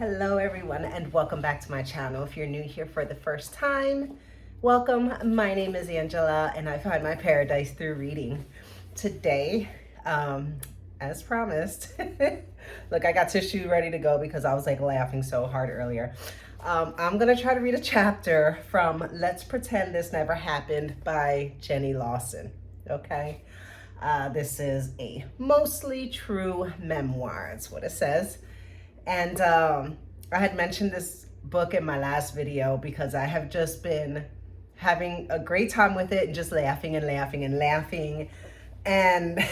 Hello everyone and welcome back to my channel. If you're new here for the first time, welcome. My name is Angela and I find my paradise through reading. Today, as promised, look, I got tissue ready to go because I was like laughing so hard earlier. I'm gonna try to read a chapter from Let's Pretend This Never Happened by Jenny Lawson, okay? This is a mostly true memoir, that's what it says. And I had mentioned this book in my last video because I have just been having a great time with it and just laughing and laughing and laughing. And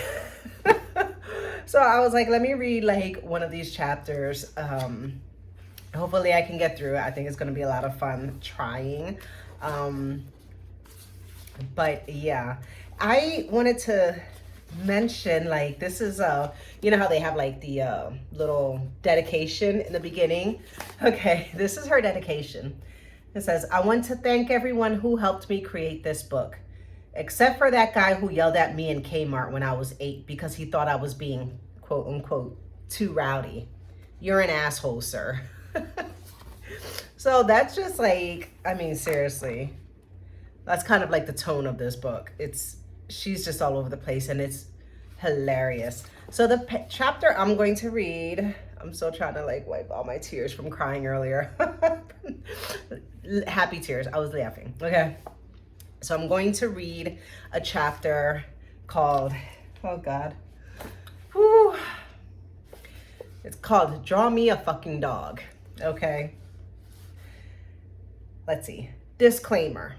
so I was like, let me read like one of these chapters. Hopefully I can get through it. I think it's going to be a lot of fun trying. But yeah, I wanted to mention, like, this is you know how they have like the little dedication in the beginning. Okay, this is her dedication. It says, I want to thank everyone who helped me create this book, except for that guy who yelled at me in Kmart when I was 8 because he thought I was being quote unquote too rowdy. You're an asshole, sir. So that's just like, I mean, seriously, that's kind of like the tone of this book. She's just all over the place and it's hilarious. So the chapter I'm going to read, I'm still trying to like wipe all my tears from crying earlier. Happy tears, I was laughing. Okay, so I'm going to read a chapter called, oh God, whew. It's called Draw Me a Fucking Dog. Okay, let's see. Disclaimer.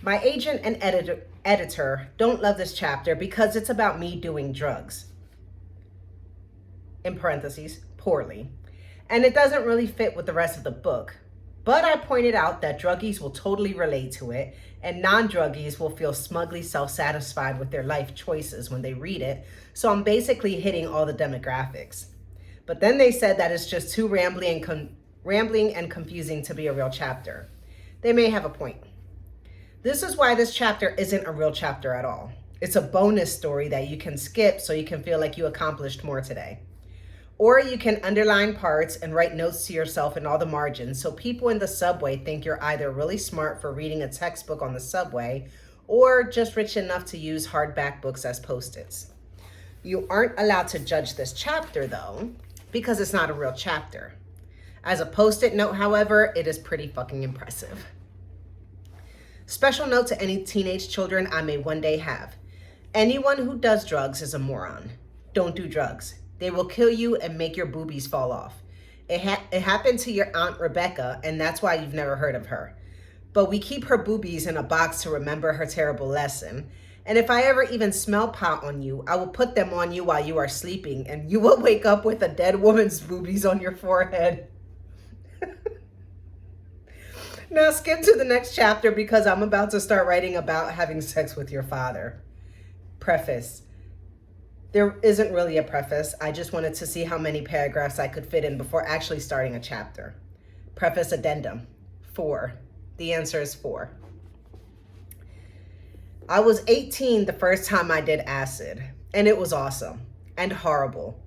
My agent and editor don't love this chapter because it's about me doing drugs, in parentheses, poorly. And it doesn't really fit with the rest of the book. But I pointed out that druggies will totally relate to it, and non-druggies will feel smugly self-satisfied with their life choices when they read it. So I'm basically hitting all the demographics. But then they said that it's just too rambling and confusing to be a real chapter. They may have a point. This is why this chapter isn't a real chapter at all. It's a bonus story that you can skip so you can feel like you accomplished more today. Or you can underline parts and write notes to yourself in all the margins so people in the subway think you're either really smart for reading a textbook on the subway or just rich enough to use hardback books as Post-its. You aren't allowed to judge this chapter though, because it's not a real chapter. As a Post-it note, however, it is pretty fucking impressive. Special note to any teenage children I may one day have. Anyone who does drugs is a moron. Don't do drugs. They will kill you and make your boobies fall off. It happened to your Aunt Rebecca, and that's why you've never heard of her. But we keep her boobies in a box to remember her terrible lesson. And if I ever even smell pot on you, I will put them on you while you are sleeping, and you will wake up with a dead woman's boobies on your forehead. Now skip to the next chapter because I'm about to start writing about having sex with your father. Preface. There isn't really a preface. I just wanted to see how many paragraphs I could fit in before actually starting a chapter. Preface addendum. 4. The answer is 4. I was 18 the first time I did acid, and it was awesome and horrible.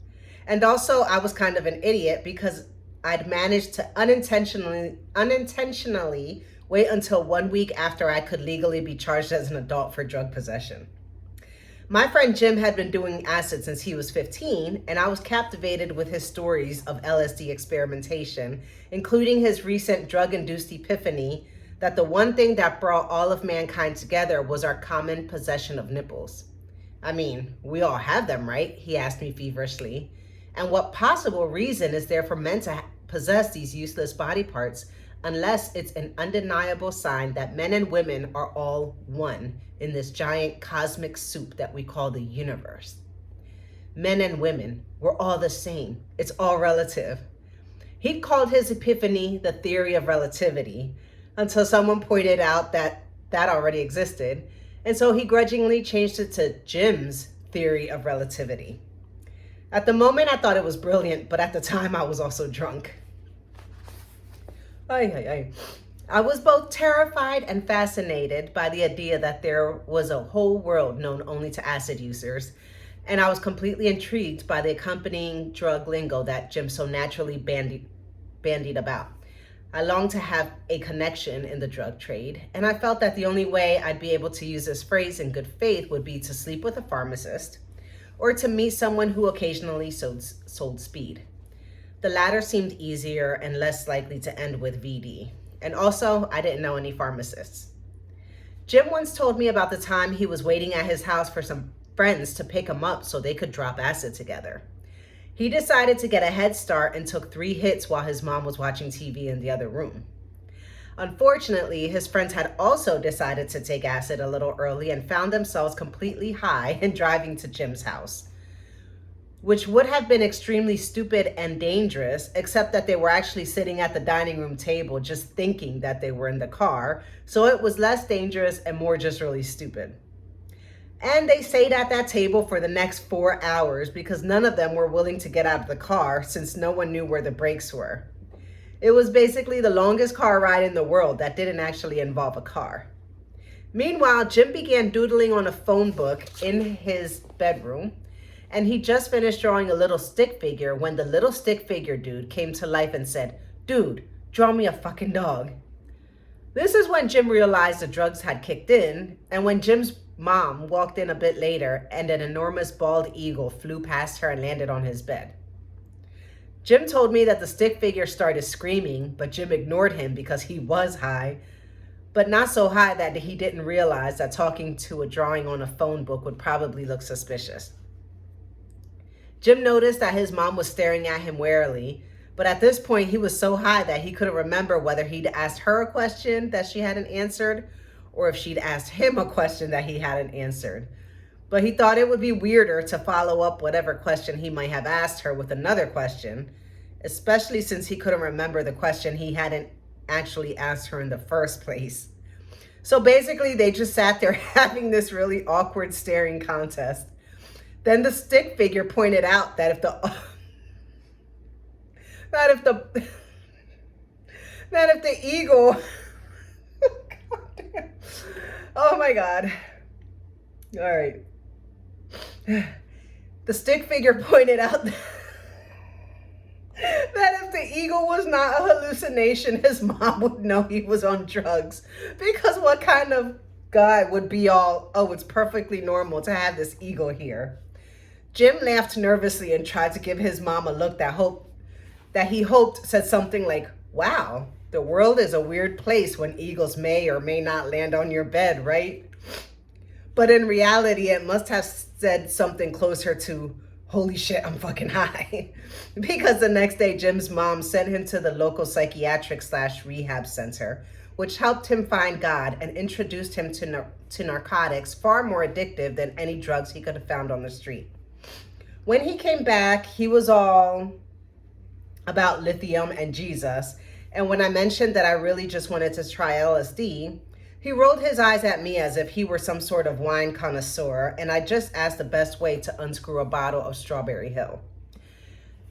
And also I was kind of an idiot because I'd managed to unintentionally wait until 1 week after I could legally be charged as an adult for drug possession. My friend Jim had been doing acid since he was 15, and I was captivated with his stories of LSD experimentation, including his recent drug-induced epiphany that the one thing that brought all of mankind together was our common possession of nipples. I mean, we all have them, right? He asked me feverishly. And what possible reason is there for men to possess these useless body parts unless it's an undeniable sign that men and women are all one in this giant cosmic soup that we call the universe? Men and women, we're all the same. It's all relative. He called his epiphany the theory of relativity until someone pointed out that that already existed. And so he grudgingly changed it to Jim's theory of relativity. At the moment, I thought it was brilliant, but at the time, I was also drunk. I was both terrified and fascinated by the idea that there was a whole world known only to acid users, and I was completely intrigued by the accompanying drug lingo that Jim so naturally bandied about. I longed to have a connection in the drug trade, and I felt that the only way I'd be able to use this phrase in good faith would be to sleep with a pharmacist or to meet someone who occasionally sold speed. The latter seemed easier and less likely to end with VD. And also, I didn't know any pharmacists. Jim once told me about the time he was waiting at his house for some friends to pick him up so they could drop acid together. He decided to get a head start and took 3 hits while his mom was watching TV in the other room. Unfortunately, his friends had also decided to take acid a little early and found themselves completely high and driving to Jim's house, which would have been extremely stupid and dangerous, except that they were actually sitting at the dining room table just thinking that they were in the car, so it was less dangerous and more just really stupid. And they stayed at that table for the next 4 hours because none of them were willing to get out of the car since no one knew where the brakes were. It was basically the longest car ride in the world that didn't actually involve a car. Meanwhile, Jim began doodling on a phone book in his bedroom, and he just finished drawing a little stick figure when the little stick figure dude came to life and said, "Dude, draw me a fucking dog." This is when Jim realized the drugs had kicked in, and when Jim's mom walked in a bit later and an enormous bald eagle flew past her and landed on his bed. Jim told me that the stick figure started screaming, but Jim ignored him because he was high, but not so high that he didn't realize that talking to a drawing on a phone book would probably look suspicious. Jim noticed that his mom was staring at him warily, but at this point he was so high that he couldn't remember whether he'd asked her a question that she hadn't answered or if she'd asked him a question that he hadn't answered. But he thought it would be weirder to follow up whatever question he might have asked her with another question, especially since he couldn't remember the question he hadn't actually asked her in the first place. So basically they just sat there having this really awkward staring contest. Then the stick figure pointed out that if the eagle oh my God. All right. The stick figure pointed out that if the eagle was not a hallucination, his mom would know he was on drugs. Because what kind of guy would be all, "Oh, it's perfectly normal to have this eagle here"? Jim laughed nervously and tried to give his mom a look that he hoped said something like, "Wow, the world is a weird place when eagles may or may not land on your bed, right?" But in reality, it must have said something closer to, "Holy shit, I'm fucking high." Because the next day, Jim's mom sent him to the local psychiatric/rehab center, which helped him find God and introduced him to narcotics far more addictive than any drugs he could have found on the street. When he came back, he was all about lithium and Jesus. And when I mentioned that I really just wanted to try LSD, he rolled his eyes at me as if he were some sort of wine connoisseur, and I just asked the best way to unscrew a bottle of Strawberry Hill.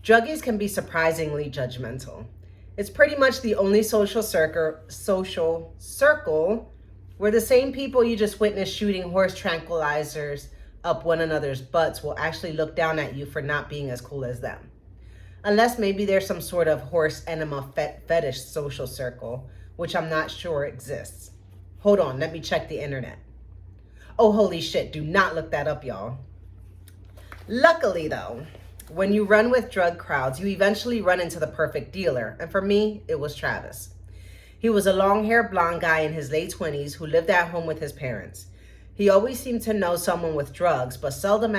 Druggies can be surprisingly judgmental. It's pretty much the only social circle where the same people you just witnessed shooting horse tranquilizers up one another's butts will actually look down at you for not being as cool as them. Unless maybe there's some sort of horse enema fetish social circle, which I'm not sure exists. Hold on, let me check the internet. Oh, holy shit, do not look that up, y'all. Luckily though, when you run with drug crowds, you eventually run into the perfect dealer. And for me, it was Travis. He was a long-haired blonde guy in his late 20s who lived at home with his parents. He always seemed to know someone with drugs, but seldom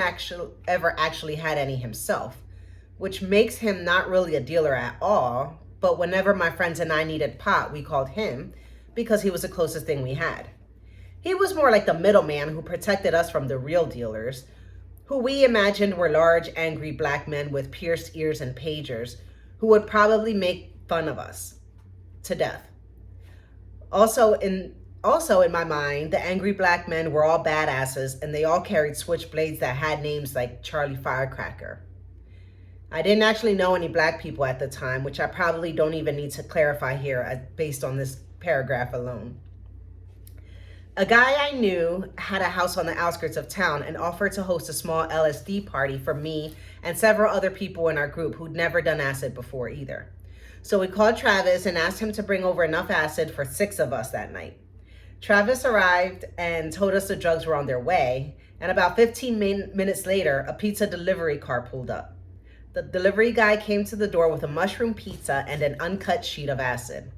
ever actually had any himself, which makes him not really a dealer at all. But whenever my friends and I needed pot, we called him because he was the closest thing we had. He was more like the middleman who protected us from the real dealers, who we imagined were large, angry black men with pierced ears and pagers who would probably make fun of us to death. Also in my mind, the angry black men were all badasses and they all carried switchblades that had names like Charlie Firecracker. I didn't actually know any black people at the time, which I probably don't even need to clarify here based on this paragraph alone. A guy I knew had a house on the outskirts of town and offered to host a small LSD party for me and several other people in our group who'd never done acid before either. So we called Travis and asked him to bring over enough acid for 6 of us that night. Travis arrived and told us the drugs were on their way, and about 15 minutes later, a pizza delivery car pulled up. The delivery guy came to the door with a mushroom pizza and an uncut sheet of acid.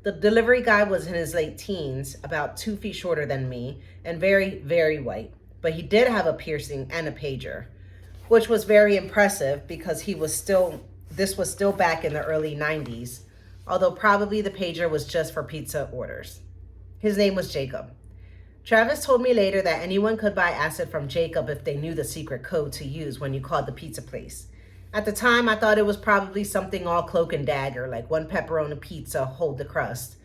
The delivery guy was in his late teens, about 2 feet shorter than me, and very, very white. But he did have a piercing and a pager, which was very impressive because this was still back in the early 90s, although probably the pager was just for pizza orders. His name was Jacob. Travis told me later that anyone could buy acid from Jacob if they knew the secret code to use when you called the pizza place. At the time, I thought it was probably something all cloak and dagger, like 1 pepperoni pizza, hold the crust,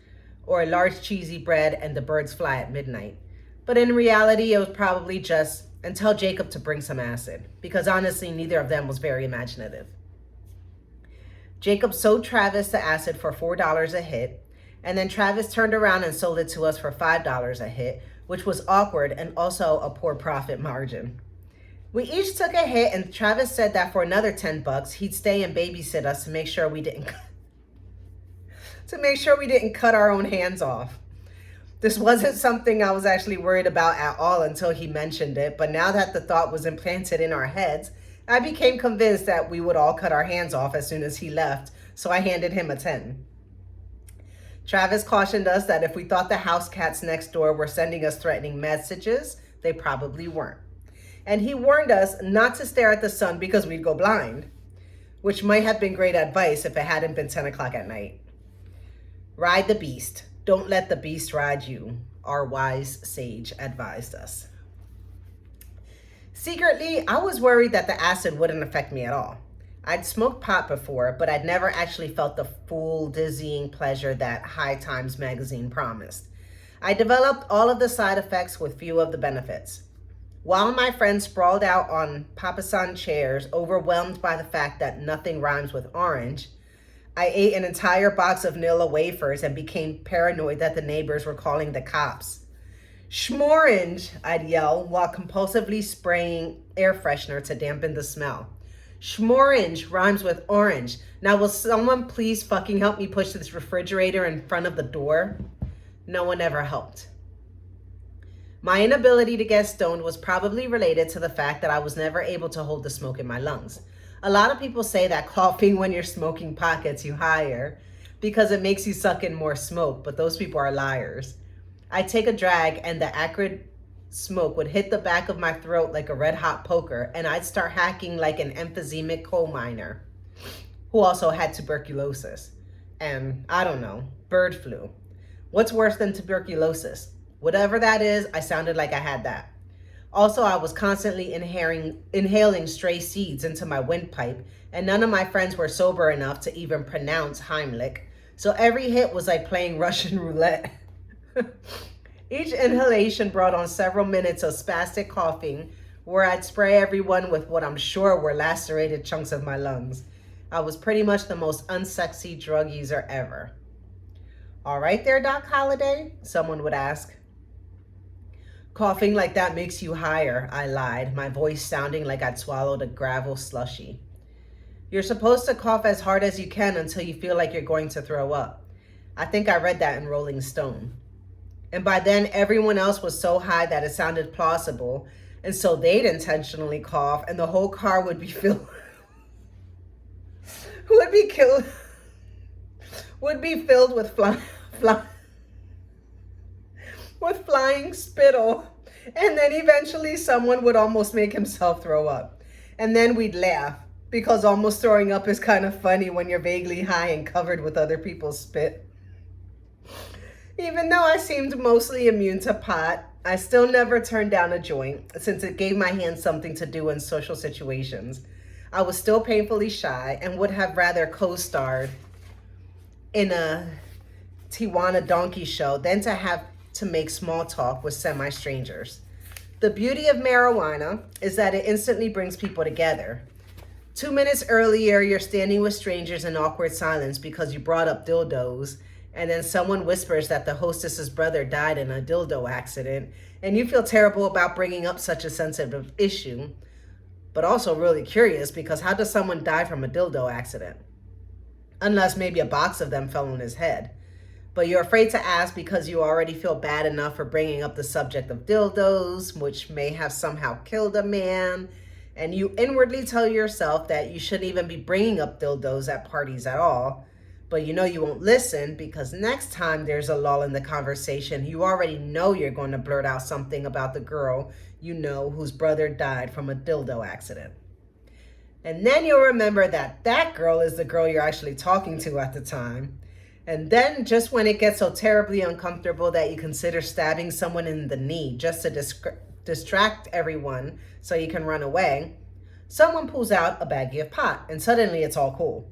or a large cheesy bread and the birds fly at midnight. But in reality, it was probably just, and tell Jacob to bring some acid, because honestly, neither of them was very imaginative. Jacob sold Travis the acid for $4 a hit, and then Travis turned around and sold it to us for $5 a hit, which was awkward and also a poor profit margin. We each took a hit, and Travis said that for another $10, he'd stay and babysit us to make sure we didn't cut our own hands off. This wasn't something I was actually worried about at all until he mentioned it, but now that the thought was implanted in our heads, I became convinced that we would all cut our hands off as soon as he left, so I handed him a 10. Travis cautioned us that if we thought the house cats next door were sending us threatening messages, they probably weren't. And he warned us not to stare at the sun because we'd go blind, which might have been great advice if it hadn't been 10 o'clock at night. Ride the beast. Don't let the beast ride you, our wise sage advised us. Secretly, I was worried that the acid wouldn't affect me at all. I'd smoked pot before, but I'd never actually felt the full dizzying pleasure that High Times magazine promised. I developed all of the side effects with few of the benefits. While my friends sprawled out on papasan chairs, overwhelmed by the fact that nothing rhymes with orange, I ate an entire box of Nilla wafers and became paranoid that the neighbors were calling the cops. Schmorange, I'd yell while compulsively spraying air freshener to dampen the smell. Schmorange rhymes with orange. Now will someone please fucking help me push this refrigerator in front of the door? No one ever helped. My inability to get stoned was probably related to the fact that I was never able to hold the smoke in my lungs. A lot of people say that coughing when you're smoking pot gets you higher because it makes you suck in more smoke, but those people are liars. I'd take a drag and the acrid smoke would hit the back of my throat like a red hot poker, and I'd start hacking like an emphysemic coal miner who also had tuberculosis and, I don't know, bird flu. What's worse than tuberculosis? Whatever that is, I sounded like I had that. Also, I was constantly inhaling stray seeds into my windpipe, and none of my friends were sober enough to even pronounce Heimlich, so every hit was like playing Russian roulette. Each inhalation brought on several minutes of spastic coughing, where I'd spray everyone with what I'm sure were lacerated chunks of my lungs. I was pretty much the most unsexy drug user ever. All right there, Doc Holliday? Someone would ask. Coughing like that makes you higher, I lied, my voice sounding like I'd swallowed a gravel slushie. You're supposed to cough as hard as you can until you feel like you're going to throw up. I think I read that in Rolling Stone. And by then, everyone else was so high that it sounded plausible, and so they'd intentionally cough, and the whole car would be filled with flying spittle, and then eventually someone would almost make himself throw up. And then we'd laugh, because almost throwing up is kind of funny when you're vaguely high and covered with other people's spit. Even though I seemed mostly immune to pot, I still never turned down a joint, since it gave my hands something to do in social situations. I was still painfully shy and would have rather co-starred in a Tijuana donkey show than to have to make small talk with semi-strangers. The beauty of marijuana is that it instantly brings people together. 2 minutes earlier, you're standing with strangers in awkward silence because you brought up dildos, and then someone whispers that the hostess's brother died in a dildo accident, and you feel terrible about bringing up such a sensitive issue, but also really curious because how does someone die from a dildo accident? unless maybe a box of them fell on his head. But you're afraid to ask because you already feel bad enough for bringing up the subject of dildos, which may have somehow killed a man. And you inwardly tell yourself that you shouldn't even be bringing up dildos at parties at all. But you know you won't listen because next time there's a lull in the conversation, you already know you're going to blurt out something about the girl you know whose brother died from a dildo accident. And then you'll remember that that girl is the girl you're actually talking to at the time. And then just when it gets so terribly uncomfortable that you consider stabbing someone in the knee just to distract everyone so you can run away, someone pulls out a baggie of pot and suddenly it's all cool.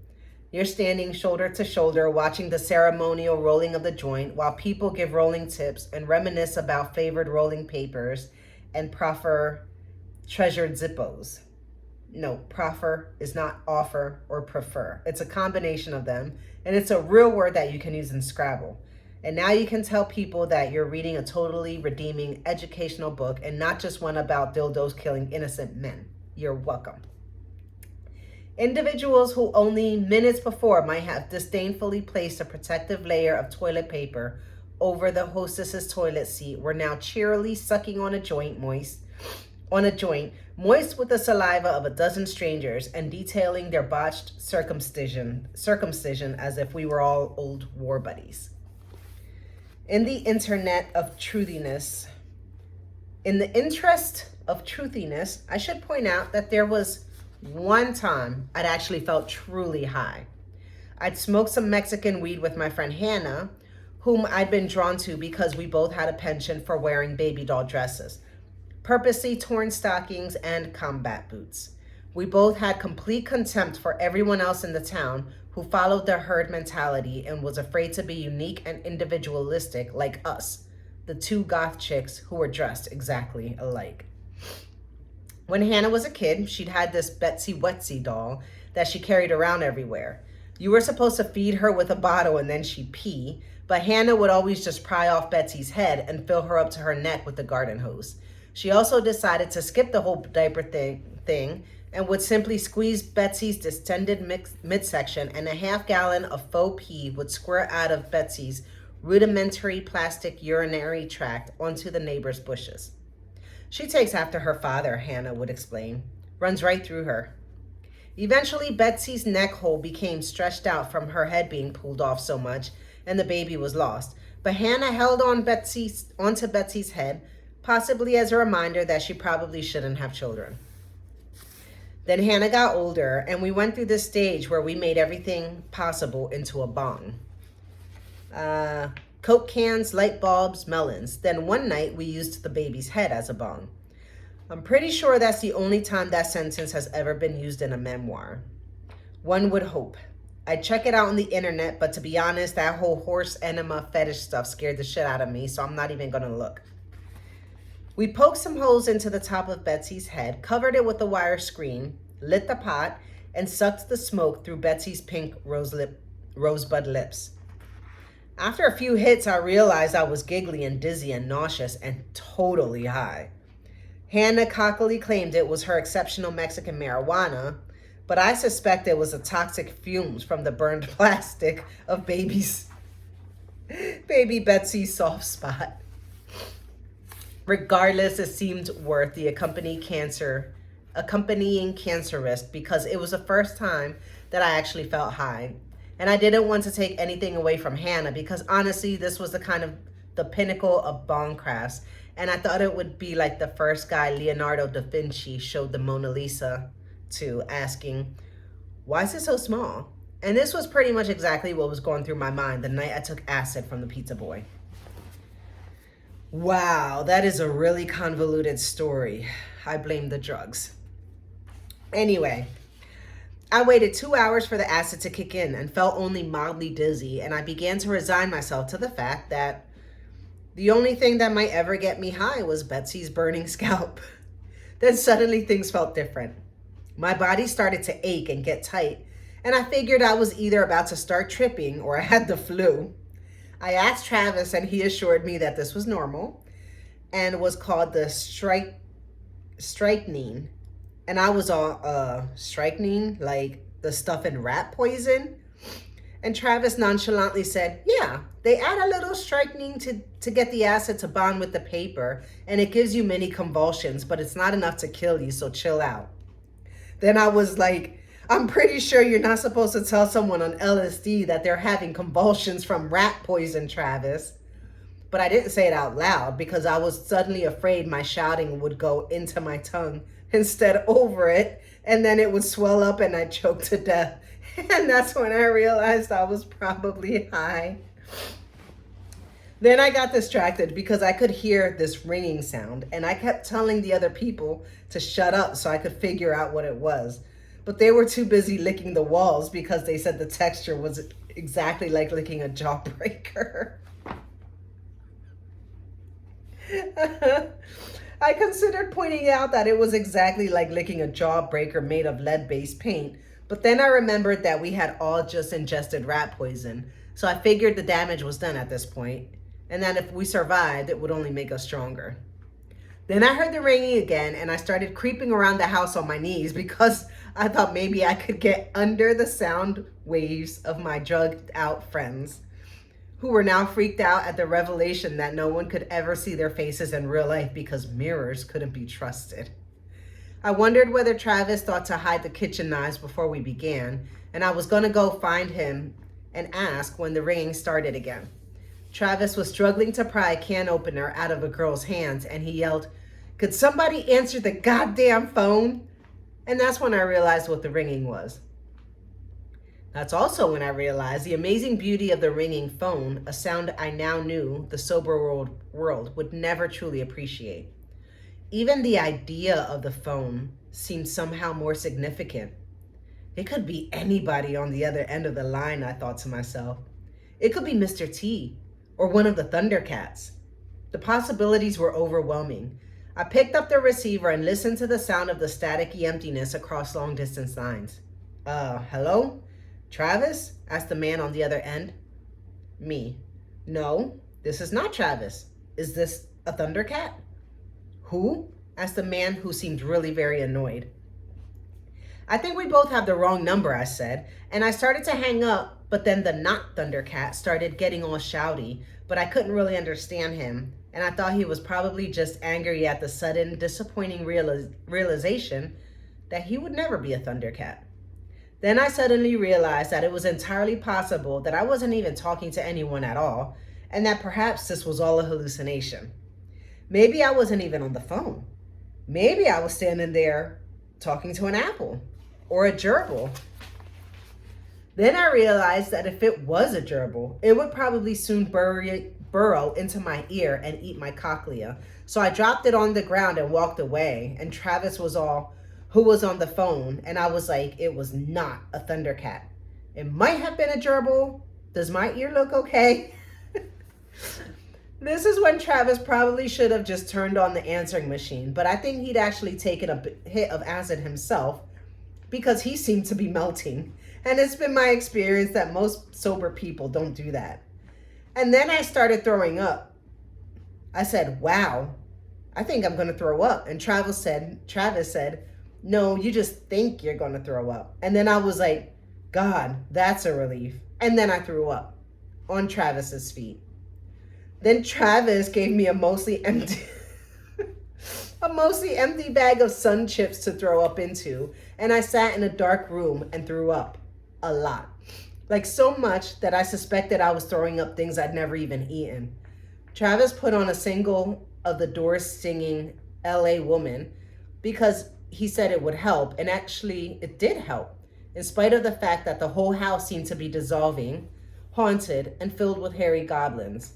You're standing shoulder to shoulder watching the ceremonial rolling of the joint while people give rolling tips and reminisce about favored rolling papers and proffer treasured Zippos. No, proffer is not offer or prefer. It's a combination of them, and it's a real word that you can use in Scrabble. And now you can tell people that you're reading a totally redeeming educational book and not just one about dildos killing innocent men. You're welcome. Individuals who only minutes before might have disdainfully placed a protective layer of toilet paper over the hostess's toilet seat were now cheerily sucking on a joint moist with the saliva of a dozen strangers and detailing their botched circumcision as if we were all old war buddies. In the interest of truthiness, I should point out that there was one time I'd actually felt truly high. I'd smoked some Mexican weed with my friend Hannah, whom I'd been drawn to because we both had a penchant for wearing baby doll dresses, purposely torn stockings, and combat boots. We both had complete contempt for everyone else in the town who followed the herd mentality and was afraid to be unique and individualistic like us, the two goth chicks who were dressed exactly alike. When Hannah was a kid, she'd had this Betsy Wetsy doll that she carried around everywhere. You were supposed to feed her with a bottle and then she'd pee, but Hannah would always just pry off Betsy's head and fill her up to her neck with the garden hose. She also decided to skip the whole diaper thing and would simply squeeze Betsy's distended midsection, and a half-gallon of faux pee would squirt out of Betsy's rudimentary plastic urinary tract onto the neighbor's bushes. She takes after her father, Hannah would explain. Runs right through her. Eventually, Betsy's neck hole became stretched out from her head being pulled off so much, and the baby was lost. But Hannah held onto Betsy's head, possibly as a reminder that she probably shouldn't have children. Then Hannah got older, and we went through this stage where we made everything possible into a bong. Coke cans, light bulbs, melons. Then one night we used the baby's head as a bong. I'm pretty sure that's the only time that sentence has ever been used in a memoir. One would hope. I'd check it out on the internet, but to be honest, that whole horse enema fetish stuff scared the shit out of me, so I'm not even gonna look. We poked some holes into the top of Betsy's head, covered it with a wire screen, lit the pot, and sucked the smoke through Betsy's pink rosebud lips. After a few hits, I realized I was giggly and dizzy and nauseous and totally high. Hannah cockily claimed it was her exceptional Mexican marijuana, but I suspect it was the toxic fumes from the burned plastic of baby Betsy's soft spot. Regardless, it seemed worth the accompanying cancer risk because it was the first time that I actually felt high. And I didn't want to take anything away from Hannah because honestly, this was the pinnacle of bong crafts. And I thought it would be like the first guy Leonardo da Vinci showed the Mona Lisa to, asking, "Why is it so small?" And this was pretty much exactly what was going through my mind the night I took acid from the pizza boy. Wow, that is a really convoluted story. I blame the drugs. Anyway, I waited 2 hours for the acid to kick in and felt only mildly dizzy, and I began to resign myself to the fact that the only thing that might ever get me high was Betsy's burning scalp. Then suddenly things felt different. My body started to ache and get tight, and I figured I was either about to start tripping or I had the flu. I asked Travis, and he assured me that this was normal and was called the strychnine. And I was all, strychnine? Like the stuff in rat poison? And Travis nonchalantly said, yeah, they add a little strychnine to get the acid to bond with the paper, and it gives you many convulsions, but it's not enough to kill you, so chill out. Then I was like, I'm pretty sure you're not supposed to tell someone on LSD that they're having convulsions from rat poison, Travis. But I didn't say it out loud because I was suddenly afraid my shouting would go into my tongue instead over it, and then it would swell up and I'd choke to death. And that's when I realized I was probably high. Then I got distracted because I could hear this ringing sound, and I kept telling the other people to shut up so I could figure out what it was. But they were too busy licking the walls because they said the texture was exactly like licking a jawbreaker. I considered pointing out that it was exactly like licking a jawbreaker made of lead-based paint, but then I remembered that we had all just ingested rat poison, so I figured the damage was done at this point, and that if we survived, it would only make us stronger. Then I heard the ringing again, and I started creeping around the house on my knees because I thought maybe I could get under the sound waves of my drugged out friends, who were now freaked out at the revelation that no one could ever see their faces in real life because mirrors couldn't be trusted. I wondered whether Travis thought to hide the kitchen knives before we began, and I was going to go find him and ask when the ringing started again. Travis was struggling to pry a can opener out of a girl's hands, and he yelled, "Could somebody answer the goddamn phone?" And that's when I realized what the ringing was. That's also when I realized the amazing beauty of the ringing phone, a sound I now knew the sober world would never truly appreciate. Even the idea of the phone seemed somehow more significant. It could be anybody on the other end of the line, I thought to myself. It could be Mr. T or one of the Thundercats. The possibilities were overwhelming. I picked up the receiver and listened to the sound of the staticky emptiness across long distance lines. Hello? Travis? Asked the man on the other end. Me. No, this is not Travis. Is this a Thundercat? Who? Asked the man who seemed really very annoyed. I think we both have the wrong number, I said, and I started to hang up, but then the not Thundercat started getting all shouty, but I couldn't really understand him, and I thought he was probably just angry at the sudden, disappointing realization that he would never be a Thundercat. Then I suddenly realized that it was entirely possible that I wasn't even talking to anyone at all, and that perhaps this was all a hallucination. Maybe I wasn't even on the phone. Maybe I was standing there talking to an apple or a gerbil. Then I realized that if it was a gerbil, it would probably soon burrow into my ear and eat my cochlea. So I dropped it on the ground and walked away, and Travis was all, "Who was on the phone?" And I was like, it was not a Thundercat. It might have been a gerbil. Does my ear look okay? This is when Travis probably should have just turned on the answering machine, but I think he'd actually taken a hit of acid himself because he seemed to be melting. And it's been my experience that most sober people don't do that. And then I started throwing up. I said, "Wow, I think I'm going to throw up." And Travis said, "No, you just think you're going to throw up." And then I was like, God, that's a relief. And then I threw up on Travis's feet. Then Travis gave me a mostly empty bag of sun chips to throw up into, and I sat in a dark room and threw up a lot. Like so much that I suspected I was throwing up things I'd never even eaten. Travis put on a single of the Doors singing LA Woman because he said it would help, and actually it did help, in spite of the fact that the whole house seemed to be dissolving, haunted, and filled with hairy goblins.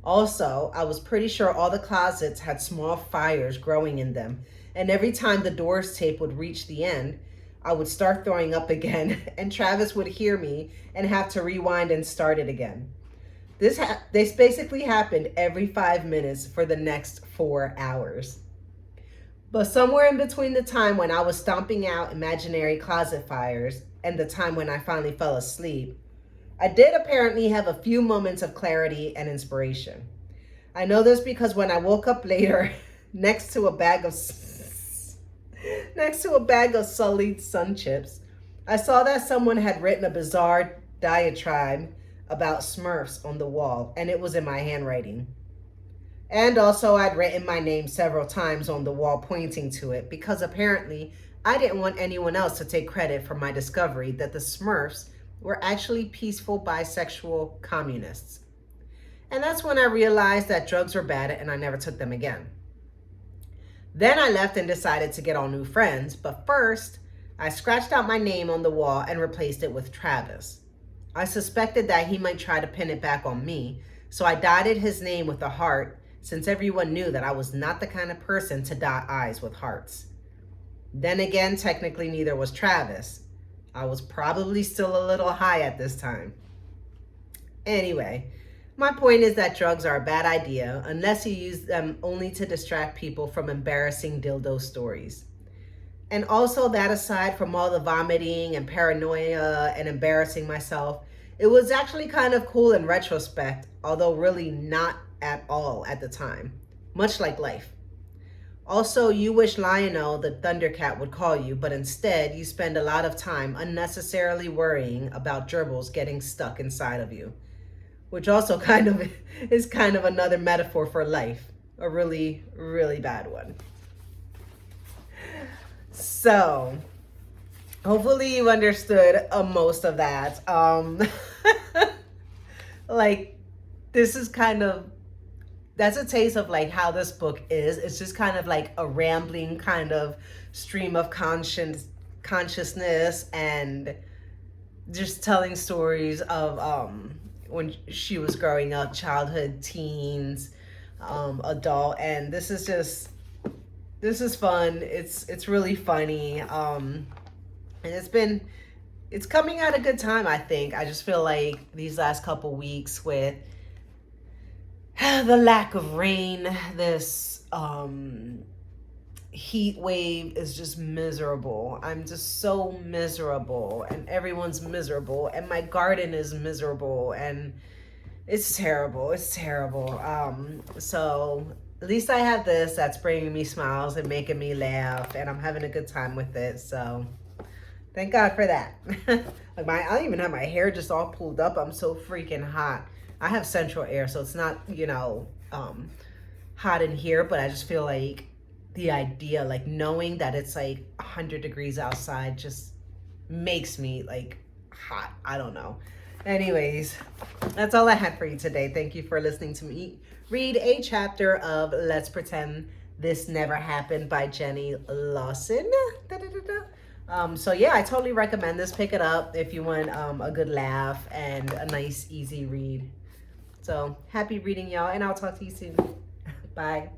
Also, I was pretty sure all the closets had small fires growing in them, and every time the Doors tape would reach the end, I would start throwing up again, and Travis would hear me and have to rewind and start it again. This basically happened every 5 minutes for the next 4 hours. But somewhere in between the time when I was stomping out imaginary closet fires and the time when I finally fell asleep, I did apparently have a few moments of clarity and inspiration. I know this because when I woke up later next to a bag of sullied sun chips, I saw that someone had written a bizarre diatribe about Smurfs on the wall, and it was in my handwriting. And also, I'd written my name several times on the wall pointing to it because apparently I didn't want anyone else to take credit for my discovery that the Smurfs were actually peaceful bisexual communists. And that's when I realized that drugs were bad and I never took them again. Then I left and decided to get all new friends, but first, I scratched out my name on the wall and replaced it with Travis. I suspected that he might try to pin it back on me, so I dotted his name with a heart since everyone knew that I was not the kind of person to dot I's with hearts. Then again, technically neither was Travis. I was probably still a little high at this time. Anyway, my point is that drugs are a bad idea unless you use them only to distract people from embarrassing dildo stories. And also, that aside from all the vomiting and paranoia and embarrassing myself, it was actually kind of cool in retrospect, although really not at all at the time, much like life. Also, you wish Lionel the Thundercat would call you, but instead you spend a lot of time unnecessarily worrying about gerbils getting stuck inside of you, which also is kind of another metaphor for life, a really, really bad one. So, hopefully you understood most of that. Like, this is that's a taste of like how this book is. It's just kind of like a rambling kind of stream of consciousness and just telling stories of when she was growing up, childhood, teens, adult, and this is fun. It's really funny. And it's coming at a good time, I think. I just feel like these last couple weeks with the lack of rain, this heat wave is just miserable. I'm just so miserable, and everyone's miserable, and my garden is miserable, and it's terrible. It's terrible. So at least I have this that's bringing me smiles and making me laugh, and I'm having a good time with it. So thank God for that. Like I don't even have my hair just all pulled up. I'm so freaking hot. I have central air, so it's not, hot in here, but I just feel like the idea, like knowing that it's like 100 degrees outside just makes me like hot. I don't know. Anyways, that's all I had for you today. Thank you for listening to me read a chapter of Let's Pretend This Never Happened by Jenny Lawson. So yeah, I totally recommend this. Pick it up if you want a good laugh and a nice, easy read. So happy reading, y'all, and I'll talk to you soon. Bye.